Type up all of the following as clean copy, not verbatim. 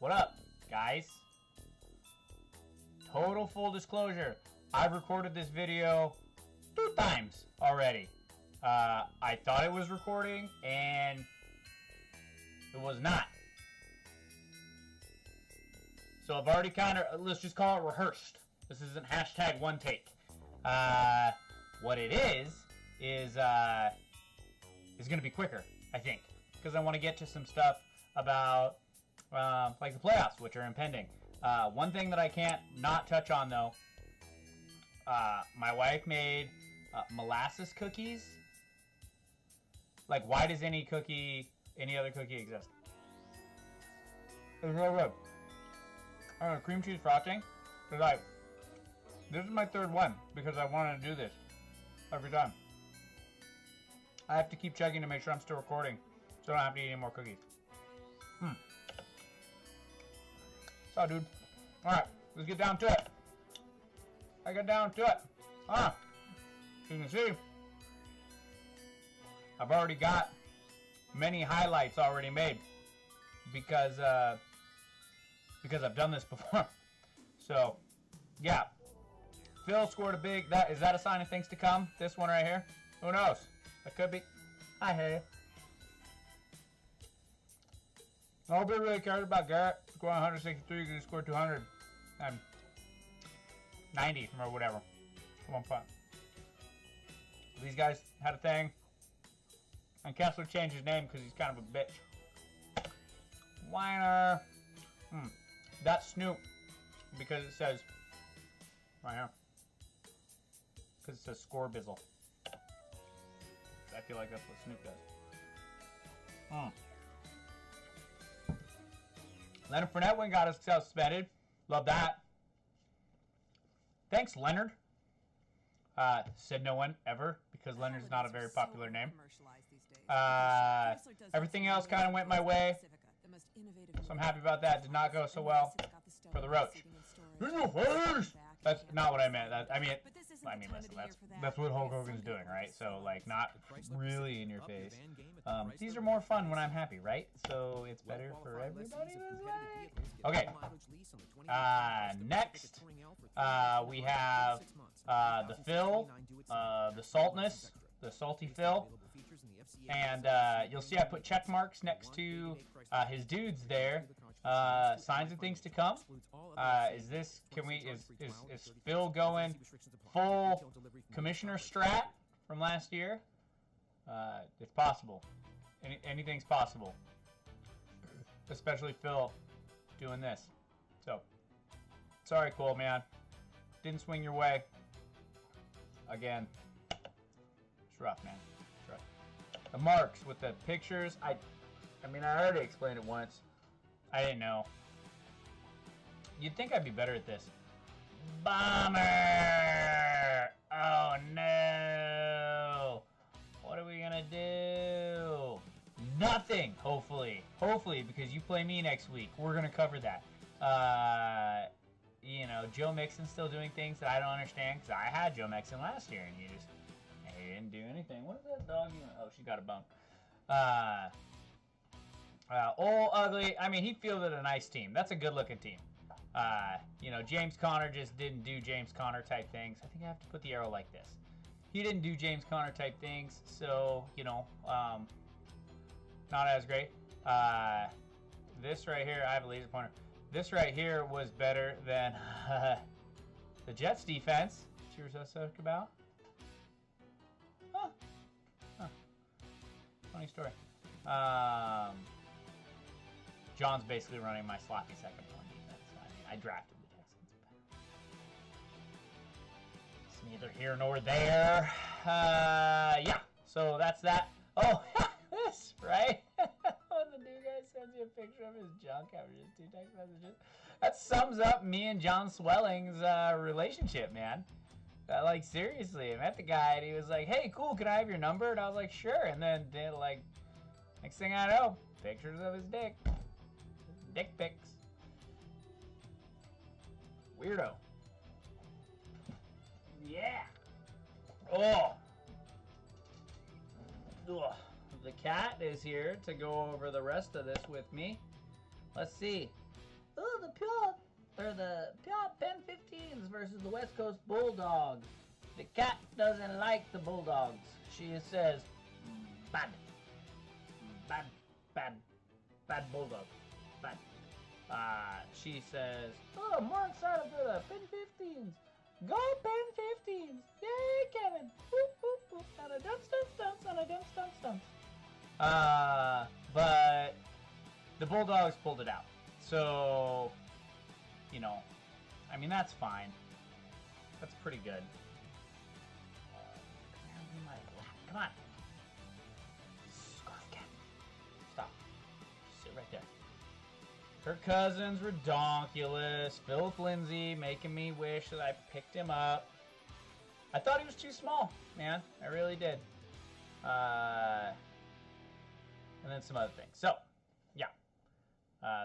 What up, guys? Total full disclosure, I've recorded this video 2 times already. I thought it was recording, and it was not. So I've already kind of, let's just call it rehearsed. This isn't hashtag one take. What it is going to be quicker, I think, because I want to get to some stuff about like the playoffs, which are impending. One thing that I can't not touch on, though, my wife made molasses cookies. Like, why does any other cookie exist? It's really good. Cream cheese frosting. It's like, this is my 3rd one because I wanted to do this every time. I have to keep checking to make sure I'm still recording, so I don't have to eat any more cookies. So, dude. Alright, let's get down to it. I got down to it. As you can see, I've already got many highlights already made because I've done this before. So, yeah. Phil scored a big. Is that a sign of things to come? This one right here? Who knows? That could be. Hi, hey. Nobody really cares about Garrett scoring 163 because he scored 200 and 90 or whatever. 1 point. These guys had a thing. And Kessler changed his name because he's kind of a bitch. Weiner. That's Snoop because it says right here. Because it says score bizzle. I feel like that's what Snoop does. Leonard Fournette went got us suspended. Love that. Thanks, Leonard. Said no one ever because Leonard's not a very popular name. Everything else kind of went my way, so I'm happy about that. Did not go so well for the Roach. In your face! That's not what I meant. I mean, listen, that's what Hulk Hogan's doing, right? So, like, not really in your face. These are more fun when I'm happy, right? So it's better for everybody this way. Okay. Next, we have the Phil, the Saltness, the Salty Phil. And you'll see I put check marks next to his dudes there. Signs of things to come. Is Phil going full commissioner strat from last year? It's possible. Anything's possible. Especially Phil doing this. So, sorry, Cole, man. Didn't swing your way. Again, it's rough, man. It's rough. The marks with the pictures. I mean, I already explained it once. I didn't know. You'd think I'd be better at this. Bomber! Oh no! What are we gonna do? Nothing, hopefully. Hopefully, because you play me next week. We're gonna cover that. You know, Joe Mixon's still doing things that I don't understand, because I had Joe Mixon last year, and he didn't do anything. What is that dog doing? Oh, she got a bone. Old Ugly. I mean, he fielded a nice team. That's a good-looking team. You know, James Conner just didn't do James Conner type things. I think I have to put the arrow like this. He didn't do James Conner type things, so, you know, not as great. This right here, I have a laser pointer. This right here was better than the Jets defense, which you were so sick about. Huh. Funny story. John's basically running my sloppy second one defense. I mean, I drafted the Texans. It's neither here nor there. Yeah, so that's that. Oh, this, right? When the new guy sends you a picture of his junk after just 2 text messages. That sums up me and John Swelling's relationship, man. Like, seriously, I met the guy and he was like, hey, cool, can I have your number? And I was like, sure. And then, like, next thing I know, pictures of his dick. Dick pics. Weirdo. Yeah. Oh. Ugh. The cat is here to go over the rest of this with me. Let's see. Oh, the pure Pen 15s versus the West Coast Bulldogs. The cat doesn't like the Bulldogs. She says, bad, bad, bad, bad Bulldog, bad. She says, oh, I'm more excited for the Pen 15s. Go Pen 15s! Yay, Kevin! Whoop, whoop, whoop. And a dunce, dunce, dunce, and a dunce, dunce, dunce. But the Bulldogs pulled it out. So, you know, I mean, that's fine. That's pretty good. Come on. Scarf cat. Stop. Sit right there. Kirk Cousins, redonkulous. Philip Lindsay making me wish that I picked him up. I thought he was too small, man. I really did. And then some other things. So, yeah.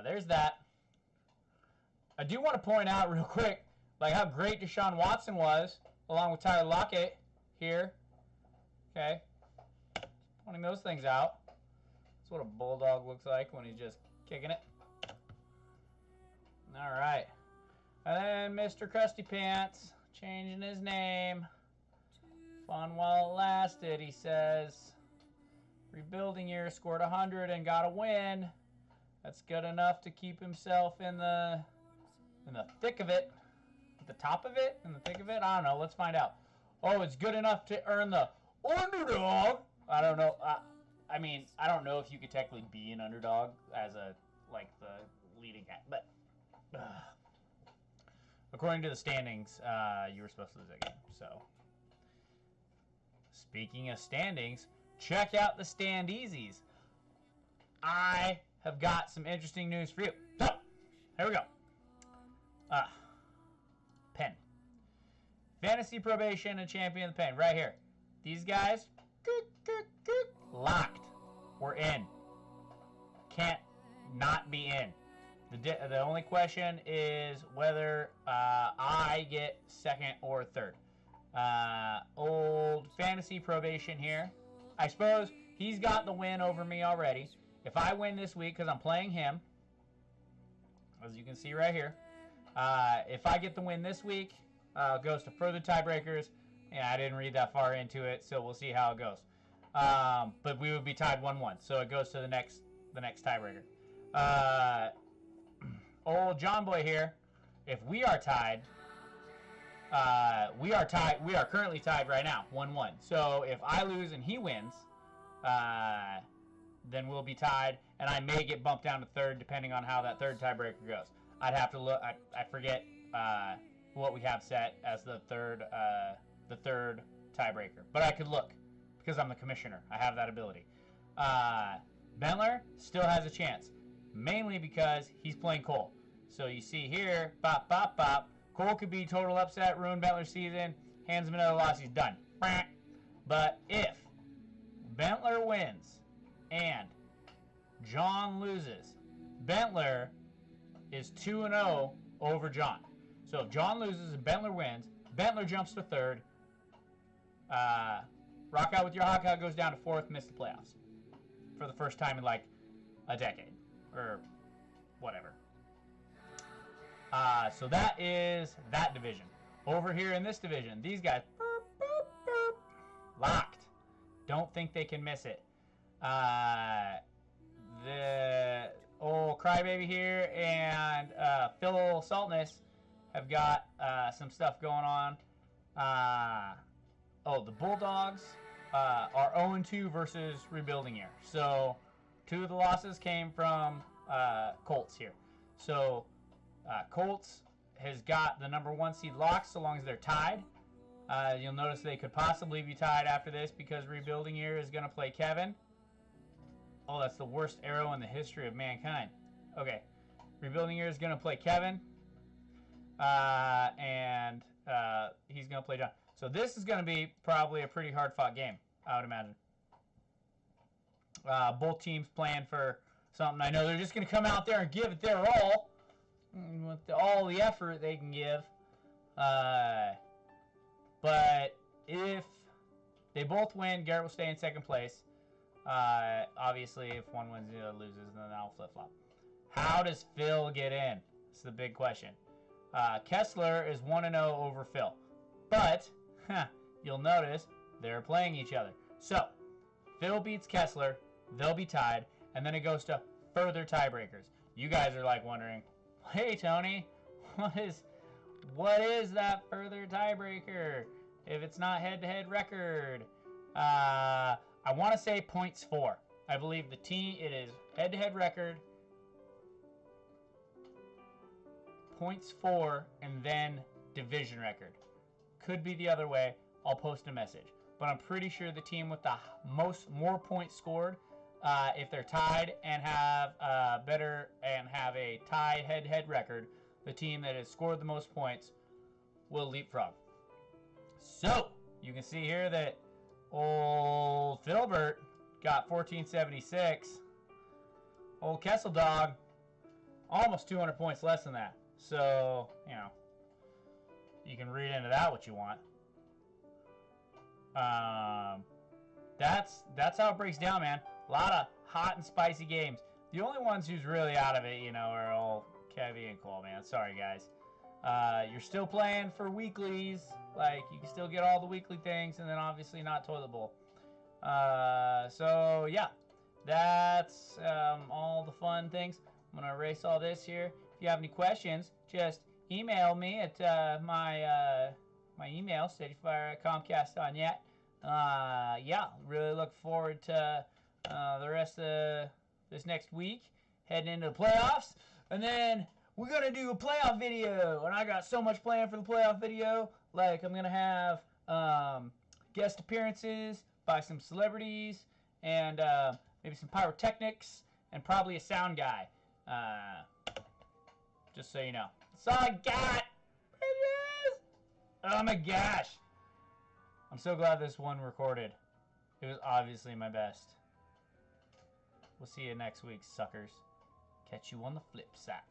There's that. I do want to point out real quick, like how great Deshaun Watson was, along with Tyler Lockett here. Okay. Pointing those things out. That's what a Bulldog looks like when he's just kicking it. All right. And then Mr. Krusty Pants, changing his name. Fun while it lasted, he says. Rebuilding year, scored 100 and got a win. That's good enough to keep himself in the thick of it. At the top of it? In the thick of it? I don't know. Let's find out. Oh, it's good enough to earn the underdog. I don't know. I mean, I don't know if you could technically be an underdog as the leading guy, but according to the standings, you were supposed to lose that game. So, speaking of standings, check out the Standeasies. I have got some interesting news for you. So, here we go. Pen. Fantasy probation and champion of the pen. Right here. These guys, locked. We're in. Can't not be in. The only question is whether I get second or third. Old fantasy probation here. I suppose he's got the win over me already. If I win this week, because I'm playing him, as you can see right here, if I get the win this week, it goes to further tiebreakers. Yeah, I didn't read that far into it, so we'll see how it goes. But we would be tied 1-1, so it goes to the next tiebreaker. Old John Boy here. If we are tied, we are currently tied right now, 1-1. So if I lose and he wins, then we'll be tied, and I may get bumped down to third depending on how that third tiebreaker goes. I'd have to look. I forget what we have set as the third tiebreaker, but I could look because I'm the commissioner. I have that ability. Bentler still has a chance, mainly because he's playing Cole. So you see here, bop, bop, bop. Cole could be total upset, ruin Bentler's season, hands him another loss, he's done. But if Bentler wins and John loses, Bentler is 2-0 over John. So if John loses and Bentler wins, Bentler jumps to third. Rock Out with Your Hawk Out goes down to fourth, missed the playoffs for the first time in like a decade or whatever. So that is that division. Over here in this division, these guys, boop, boop, boop, locked. Don't think they can miss it. The old Crybaby here and Phil Saltness have got some stuff going on. The Bulldogs are 0-2 versus rebuilding year. So 2 of the losses came from Colts here. So Colts has got the number 1 seed locked so long as they're tied. You'll notice they could possibly be tied after this because rebuilding year is going to play Kevin. Oh, that's the worst arrow in the history of mankind. Okay. Rebuilding year is going to play Kevin. And he's going to play John. So this is going to be probably a pretty hard-fought game, I would imagine. Both teams playing for something. I know they're just going to come out there and give it their all. With all the effort they can give. But if they both win, Garrett will stay in second place. Obviously, if one wins, the other loses, then I'll flip-flop. How does Phil get in? It's the big question. Kessler is 1-0 over Phil. But, you'll notice they're playing each other. So, Phil beats Kessler, they'll be tied, and then it goes to further tiebreakers. You guys are like wondering, hey Tony, what is that further tiebreaker if it's not head-to-head record? I want to say points 4. I believe it is head-to-head record, points 4, and then division record. Could be the other way. I'll post a message. But I'm pretty sure the team with the more points scored, if they're tied and have a tie head-to-head record, the team that has scored the most points will leapfrog. So you can see here that old Filbert got 1476. Old Kessel Dog almost 200 points less than that. So, you know, you can read into that what you want. That's how it breaks down, man. A lot of hot and spicy games. The only ones who's really out of it, you know, are old Kevy and Cole, man. Sorry, guys. You're still playing for weeklies. Like, you can still get all the weekly things, and then obviously not Toilet Bowl. So, yeah. That's all the fun things. I'm going to erase all this here. If you have any questions, just email me at my email, steadyfire@comcast.net. Yeah, really look forward to the rest of this next week, heading into the playoffs. And then we're going to do a playoff video. And I got so much planned for the playoff video. Like, I'm going to have guest appearances by some celebrities and maybe some pyrotechnics and probably a sound guy. Just so you know. That's all I got. Oh my gosh. I'm so glad this one recorded. It was obviously my best. We'll see you next week, suckers. Catch you on the flip side.